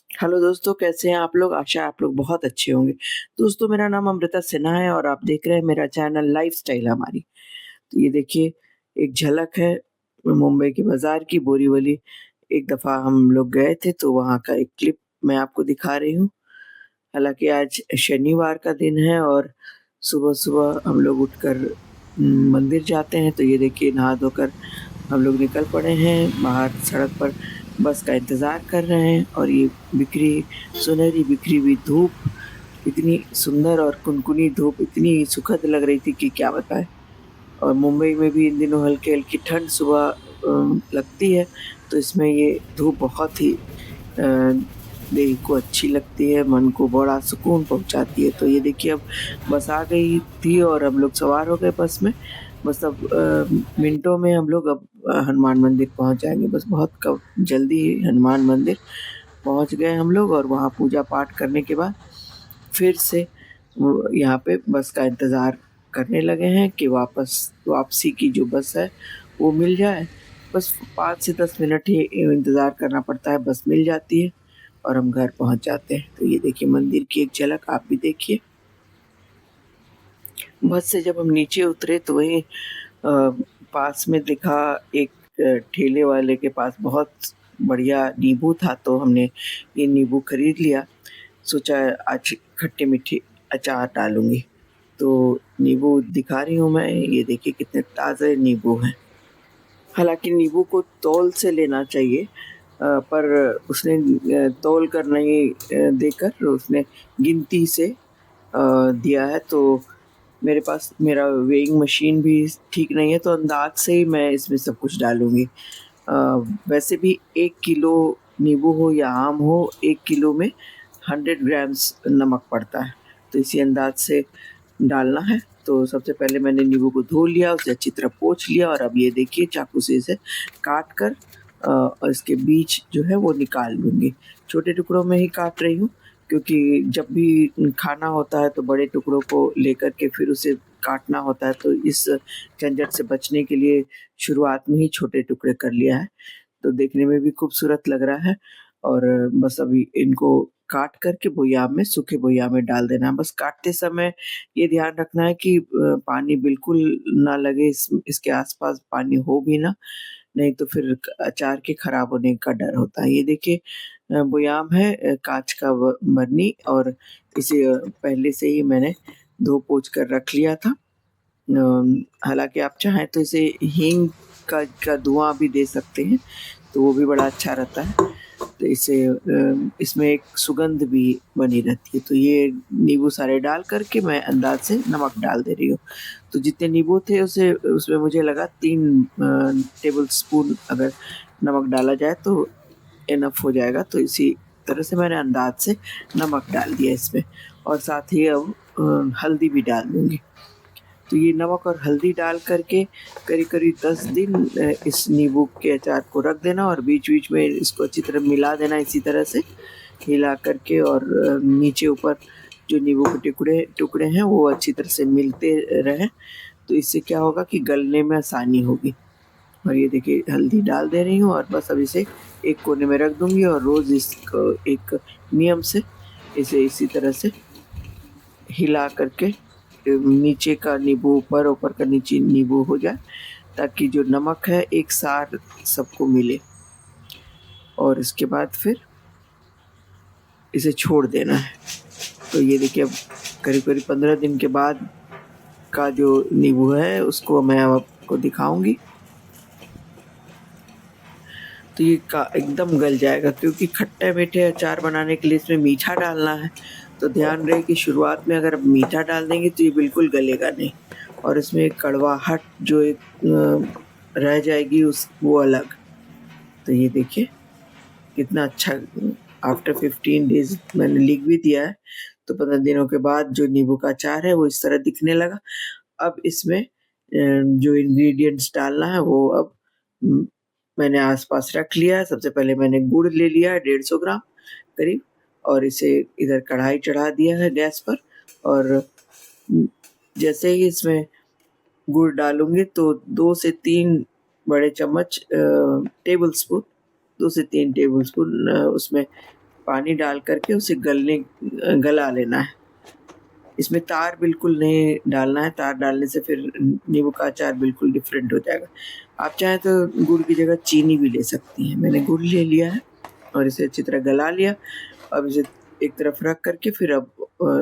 Hello दोस्तों, कैसे हैं आप लोग? आशा है आप लोग बहुत अच्छे होंगे। दोस्तों, मेरा नाम अमृता सिन्हा है और आप देख रहे हैं मेरा चैनल लाइफ़स्टाइल हमारी। तो ये देखिए, एक झलक है मुंबई के बाज़ार की, बोरीवली। एक दफ़ा हम लोग गए थे तो वहाँ का एक क्लिप मैं आपको दिखा रही हूँ। हालाँकि आज शनिवार का दिन है और सुबह-सुबह हम लोग उठकर मंदिर जाते हैं, तो ये देखिए नहा धोकर हम लोग निकल पड़े हैं, बाहर सड़क पर बस का इंतज़ार कर रहे हैं और ये सुनहरी बिखरी हुई धूप इतनी सुंदर और कुनकुनी धूप इतनी सुखद लग रही थी कि क्या बताएँ। और मुंबई में भी इन दिनों हल्की-हल्की ठंड सुबह लगती है, तो इसमें ये धूप बहुत ही दिल को अच्छी लगती है, मन को बड़ा सुकून पहुँचाती है। तो ये देखिए, अब बस आ गई थी और हम लोग सवार हो गए बस में। बस अब मिनटों में हम लोग अब हनुमान मंदिर पहुँच जाएँगे। बस बहुत कब जल्दी ही हनुमान मंदिर पहुँच गए हम लोग और वहाँ पूजा-पाठ करने के बाद फिर से वो यहाँ पे बस का इंतज़ार करने लगे हैं कि वापसी की जो बस है, वो मिल जाए। बस 5 से 10 मिनट ही इंतज़ार करना पड़ता है, बस मिल जाती है और हम घर पहुँच जाते हैं। तो ये देखिए मंदिर की एक झलक आप भी देखिए। बस से जब हम नीचे उतरे तो वहीं पास में दिखा एक ठेले वाले के पास बहुत बढ़िया नींबू था, तो हमने ये नींबू खरीद लिया। सोचा आज खट्टे-मीठे अचार डालूँगी। तो नींबू दिखा रही हूँ मैं, ये देखिए कितने ताज़े नींबू हैं। हालाँकि नींबू को तौल से लेना चाहिए, पर उसने तौल कर नहीं देकर उसने गिनती से दिया है, तो मेरे पास मेरा वेइंग मशीन भी ठीक नहीं है, तो अंदाज़ से ही मैं इसमें सब कुछ डालूँगी। अ, वैसे भी 1 किलो नींबू हो या आम हो, 1 किलो में 100 ग्राम्स नमक पड़ता है, तो इसी अंदाज़ से डालना है। तो सबसे पहले मैंने नींबू को धो लिया, उसे अच्छी तरह पोंछ लिया और अब ये देखिए चाकू से इसे काट कर और इसके बीज जो है वो निकाल लूँगी। छोटे टुकड़ों में ही काट रही हूँ, क्योंकि जब भी खाना होता है तो बड़े टुकड़ों को लेकर के फिर उसे काटना होता है, तो इस झंझट से बचने के लिए शुरुआत में ही छोटे टुकड़े कर लिया है। तो देखने में भी खूबसूरत लग रहा है और बस अभी इनको काट कर के बोयाम में सूखे बोयाम में डाल देना है। बस काटते समय ये ध्यान रखना है कि पानी बिल्कुल ना लगे, इसके आस-पास पानी हो भी ना, नहीं तो फिर अचार के खराब होने का डर होता है। ये देखिए बोयाम है काँच का बरनी और इसे पहले से ही मैंने धो-पोंछ कर रख लिया था। हालाँकि आप चाहें तो इसे हींग का धुआँ भी दे सकते हैं, तो वो भी बड़ा अच्छा रहता है। तो इसमें एक सुगंध भी बनी रहती है। तो ये नींबू सारे डाल कर के मैं अंदाज़ से नमक डाल दे रही हूँ। तो जितने नींबू थे उसे उसमें मुझे लगा 3 टेबल स्पून अगर नमक डाला जाए तो इनफ हो जाएगा। तो इसी तरह से मैंने अंदाज़ से नमक डाल दिया इसमें और साथ ही अब हल्दी भी डाल दूँगी। तो ये नमक और हल्दी डाल कर के करीब-करीब 10 दिन इस नींबू के अचार को रख देना और बीच-बीच में इसको अच्छी तरह मिला देना इसी तरह से, हिला कर के और नीचे-ऊपर जो नींबू के टुकड़े टुकड़े हैं वो अच्छी तरह से मिलते रहें, तो इससे क्या होगा कि गलने में आसानी होगी। और ये देखिए हल्दी डाल दे रही हूँ और बस अब इसे एक कोने में रख दूँगी और रोज़ इसको एक नियम से इसे इसी तरह से हिला कर के नीचे का नींबू ऊपर, ऊपर का नीचे नींबू हो जाए, ताकि जो नमक है एक साथ सबको मिले और इसके बाद फिर इसे छोड़ देना है। तो ये देखिए अब करीब-करीब 15 दिन के बाद का जो नींबू है उसको मैं अब आपको दिखाऊँगी। तो ये का एकदम गल जाएगा, क्योंकि खट्टे-मीठे अचार बनाने के लिए इसमें मीठा डालना है। तो ध्यान रहे कि शुरुआत में अगर मीठा डाल देंगे तो ये बिल्कुल गलेगा नहीं और इसमें एक कड़वाहट जो एक रह जाएगी उस वो अलग। तो ये देखिए कितना अच्छा आफ्टर 15 डेज़ मैंने लिख भी दिया है, तो 15 दिनों के बाद जो नींबू का अचार है वो इस तरह दिखने लगा। अब इसमें जो इंग्रीडिएंट्स डालना है वो अब उम, मैंने आस-पास रख लिया है। सबसे पहले मैंने गुड़ ले लिया है 150 ग्राम करीब और इसे इधर कढ़ाई चढ़ा दिया है गैस पर और उम, जैसे ही इसमें गुड़ डालूँगी तो 2 से 3 बड़े चम्मच टेबल स्पून 2 से 3 टेबल स्पून उसमें पानी डाल करके उसे गला लेना है। इसमें तार बिल्कुल नहीं डालना है, तार डालने से फिर नींबू का अचार बिल्कुल डिफरेंट हो जाएगा। आप चाहें तो गुड़ की जगह चीनी भी ले सकती हैं। मैंने गुड़ ले लिया है और इसे अच्छी तरह गला लिया। अब इसे एक तरफ रख करके फिर अब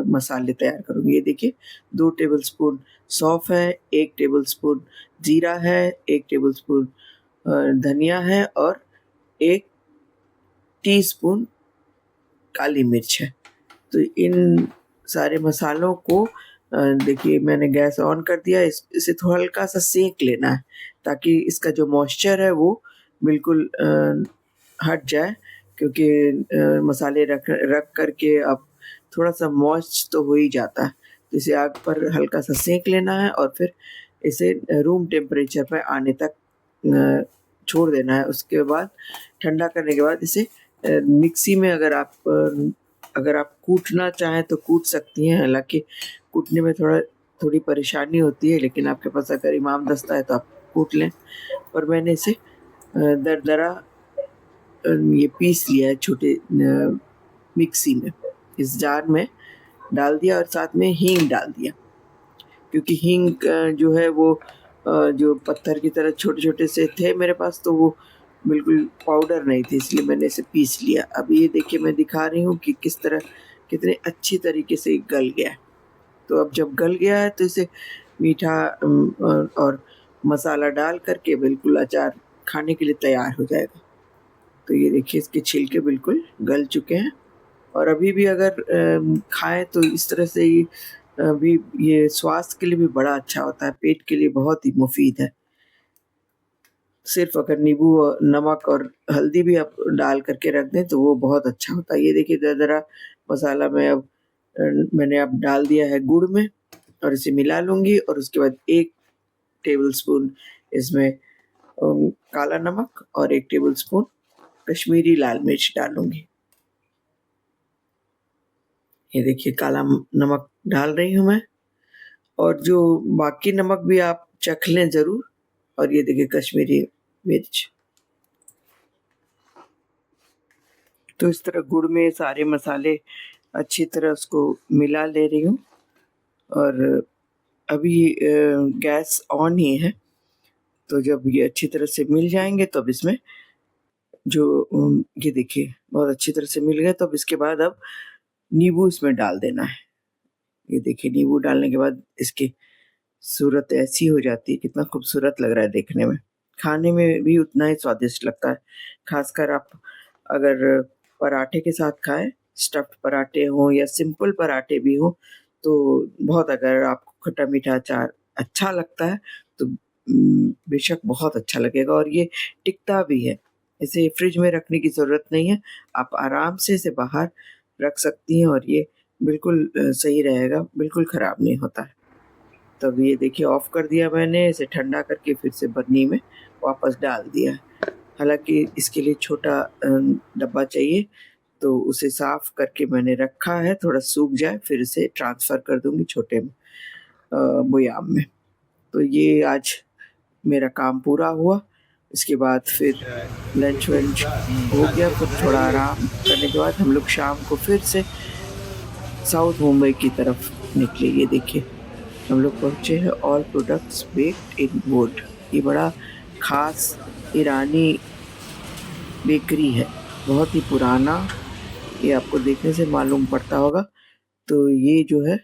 मसाले तैयार करूँगी। ये देखिए 2 टेबलस्पून सौंफ है, 1 टेबलस्पून जीरा है, 1 टेबलस्पून धनिया है और 1 टीस्पून काली मिर्च है। तो इन सारे मसालों को देखिए मैंने गैस ऑन कर दिया। इसे थोड़ा हल्का-सा सेंक लेना है ताकि इसका जो मॉइस्चर है वो बिल्कुल हट जाए, क्योंकि मसाले रख कर के अब थोड़ा-सा मॉइस्ट तो हो ही जाता है। तो इसे आग पर हल्का-सा सेंक लेना है और फिर इसे रूम टेम्परेचर पे आने तक छोड़ देना है। उसके बाद ठंडा करने के बाद इसे मिक्सी में अगर आप कूटना चाहें तो कूट सकती हैं। हालाँकि कूटने में थोड़ी परेशानी होती है, लेकिन आपके पास अगर इमामदस्ता है तो आप कूट लें। और मैंने इसे दरदरा ये पीस लिया है छोटे मिक्सी में। इस जार में डाल दिया और साथ में हींग डाल दिया, क्योंकि हींग जो है वो जो पत्थर की तरह छोटे-छोटे से थे मेरे पास, तो वो बिल्कुल पाउडर नहीं थे, इसलिए मैंने इसे पीस लिया। अब ये देखिए मैं दिखा रही हूँ कि कितने अच्छी तरीके से गल गया है। तो अब जब गल गया है तो इसे मीठा और मसाला डाल कर के बिल्कुल अचार खाने के लिए तैयार हो जाएगा। तो ये देखिए इसके छिलके बिल्कुल गल चुके हैं और अभी भी अगर खाएँ तो इस तरह से ही भी ये स्वास्थ्य के लिए भी बड़ा अच्छा होता है, पेट के लिए बहुत ही मुफ़ीद है। सिर्फ़ अगर नींबू और नमक और हल्दी भी आप डाल कर के रख दें तो वो बहुत अच्छा होता है। ये देखिए दरदरा मसाला मैंने अब डाल दिया है गुड़ में और इसे मिला लूँगी और उसके बाद 1 टेबलस्पून इसमें काला नमक और 1 टेबलस्पून कश्मीरी लाल मिर्च डालूँगी। ये देखिए काला नमक डाल रही हूँ मैं और जो बाकी नमक भी आप चख लें ज़रूर। और ये देखिए कश्मीरी मिर्च। तो इस तरह गुड़ में सारे मसाले अच्छी तरह उसको मिला ले रही हूँ और अभी गैस ऑन ही है। तो जब ये अच्छी तरह से मिल जाएँगे तो अब इसमें ये देखिए बहुत अच्छी तरह से मिल गए, तो अब इसके बाद अब नींबू इसमें डाल देना है। ये देखिए नींबू डालने के बाद इसकी सूरत ऐसी हो जाती है, कितना खूबसूरत लग रहा है देखने में। खाने में भी उतना ही स्वादिष्ट लगता है। ख़ासकर आप अगर पराठे के साथ खाएँ, स्टफ़्ड पराठे हों या सिंपल पराठे भी हों, तो बहुत अगर आपको खट्टा-मीठा अचार अच्छा लगता है तो बेशक बहुत अच्छा लगेगा और ये टिकता भी है। इसे फ्रिज में रखने की ज़रूरत नहीं है, आप आराम से इसे बाहर रख सकती हैं और ये बिल्कुल सही रहेगा, बिल्कुल ख़राब नहीं होता है। तब ये देखिए ऑफ़ कर दिया मैंने, इसे ठंडा करके फिर से बरनी में वापस डाल दिया है। हालाँकि इसके लिए छोटा डब्बा चाहिए, तो उसे साफ़ करके मैंने रखा है, थोड़ा सूख जाए फिर इसे ट्रांसफ़र कर दूँगी छोटे बयाम में। तो ये आज मेरा काम पूरा हुआ। इसके बाद फिर लंच-वंच हो गया, फिर थोड़ा आराम करने के बाद हम लोग शाम को फिर से साउथ मुंबई की तरफ निकले। ये देखिए हम लोग पहुँचे हैं all products baked in would. ये बड़ा ख़ास ईरानी बेकरी है, बहुत ही पुराना, ये आपको देखने से मालूम पड़ता होगा। तो ये जो है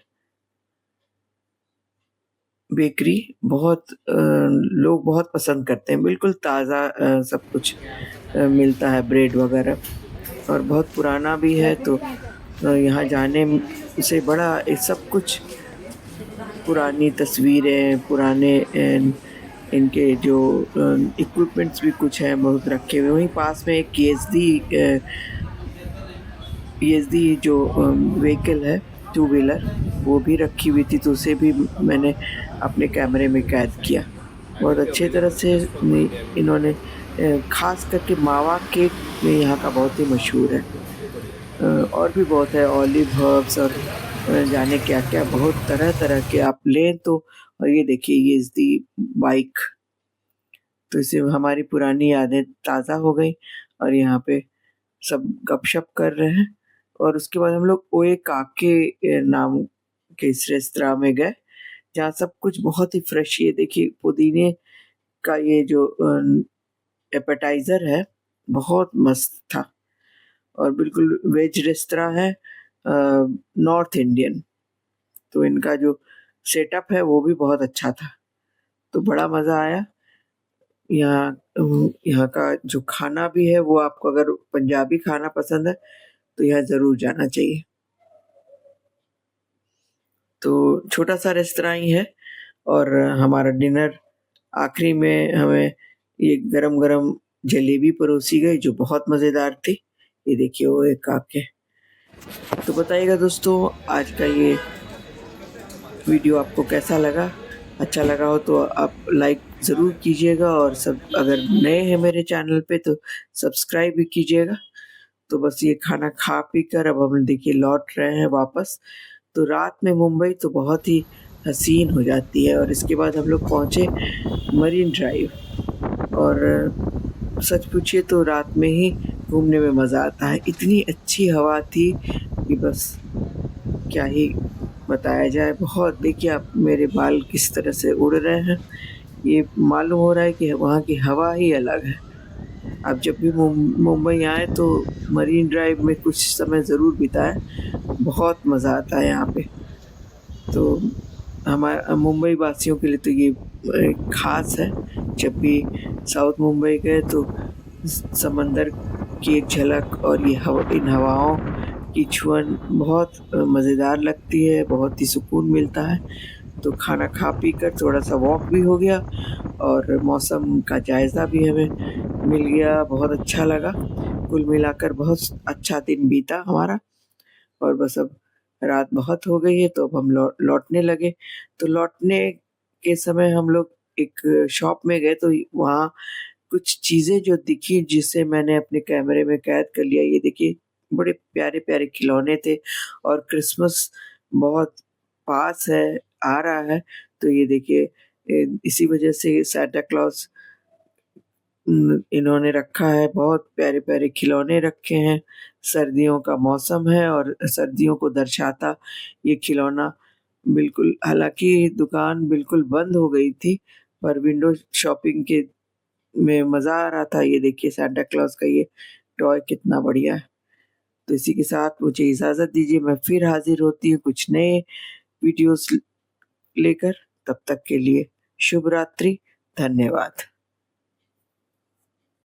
बेकरी लोग बहुत पसंद करते हैं, बिल्कुल ताज़ा सब कुछ मिलता है, ब्रेड वग़ैरह और बहुत पुराना भी है। तो यहाँ जाने से बड़ा ये सब कुछ पुरानी तस्वीरें, पुराने इनके जो इक्विपमेंट्स भी कुछ हैं बहुत रखे हुए। वहीं पास में एक पीएचडी जो व्हीकल है, टू व्हीलर, वो भी रखी हुई थी, तो उसे भी मैंने अपने कैमरे में कैद किया। बहुत अच्छे तरह से इन्होंने ख़ास करके मावा केक में यहाँ का बहुत ही मशहूर है। और भी बहुत है, ऑलिव हर्ब्स और जाने क्या-क्या, बहुत तरह-तरह के आप लें तो। और ये देखिए ये इज़ दी बाइक, तो इससे हमारी पुरानी यादें ताज़ा हो गई और यहाँ पे सब गपशप कर रहे हैं और उसके बाद हम लोग ओए काके नाम के इस रेस्तरां में गए, जहाँ सब कुछ बहुत ही फ्रेश, ये देखिए पुदीने का ये जो एपेटाइज़र है, बहुत मस्त था और बिल्कुल वेज रेस्तरां है, नॉर्थ इंडियन। तो इनका जो सेटअप है वो भी बहुत अच्छा था, तो बड़ा मज़ा आया। यहाँ का जो खाना भी है वो आपको अगर पंजाबी खाना पसंद है तो यहाँ ज़रूर जाना चाहिए। तो छोटा-सा रेस्तरां ही है और हमारा डिनर आखिरी में हमें ये गरम-गरम जलेबी परोसी गई जो बहुत मज़ेदार थी। ये देखिए वो एक आके। तो बताइएगा दोस्तों आज का ये वीडियो आपको कैसा लगा? अच्छा लगा हो तो आप लाइक ज़रूर कीजिएगा और सब अगर नए हैं मेरे चैनल पे तो सब्सक्राइब भी कीजिएगा। तो बस ये खाना खा पी कर अब हम देखिए लौट रहे हैं वापस। तो रात में मुंबई तो बहुत ही हसीन हो जाती है और इसके बाद हम लोग पहुँचे मरीन ड्राइव और सच पूछिए तो रात में ही घूमने में मज़ा आता है। इतनी अच्छी हवा थी कि बस क्या ही बताया जाए। बहुत देखिए आप मेरे बाल किस तरह से उड़ रहे हैं, ये मालूम हो रहा है कि वहाँ की हवा ही अलग है। आप जब भी मुंबई आएँ तो मरीन ड्राइव में कुछ समय ज़रूर बिताएँ, बहुत मज़ा आता है यहाँ पे। तो मुंबई वासियों के लिए तो ये ख़ास है, जब भी साउथ मुंबई गए तो समंदर की एक झलक और ये इन हवाओं की छुअन बहुत मज़ेदार लगती है, बहुत ही सुकून मिलता है। तो खाना खा पी कर थोड़ा-सा वॉक भी हो गया और मौसम का जायज़ा भी हमें मिल गया, बहुत अच्छा लगा। कुल मिलाकर बहुत अच्छा दिन बीता हमारा और बस अब रात बहुत हो गई है तो अब हम लौटने लगे। तो लौटने के समय हम लोग एक शॉप में गए तो वहाँ कुछ चीज़ें जो दिखी जिसे मैंने अपने कैमरे में कैद कर लिया। ये देखिए बड़े प्यारे-प्यारे खिलौने थे और क्रिसमस बहुत पास है, आ रहा है, तो ये देखिए इसी वजह से सांता क्लॉज़ इन्होंने रखा है, बहुत प्यारे-प्यारे खिलौने रखे हैं। सर्दियों का मौसम है और सर्दियों को दर्शाता ये खिलौना बिल्कुल, हालाँकि दुकान बिल्कुल बंद हो गई थी, पर विंडो शॉपिंग के में मज़ा आ रहा था। ये देखिए सांता क्लॉज़ का ये टॉय कितना बढ़िया है। तो इसी के साथ मुझे इजाज़त दीजिए, मैं फिर हाज़िर होती हूँ कुछ नए वीडियोज़ लेकर, तब तक के लिए शुभ रात्रि, धन्यवाद।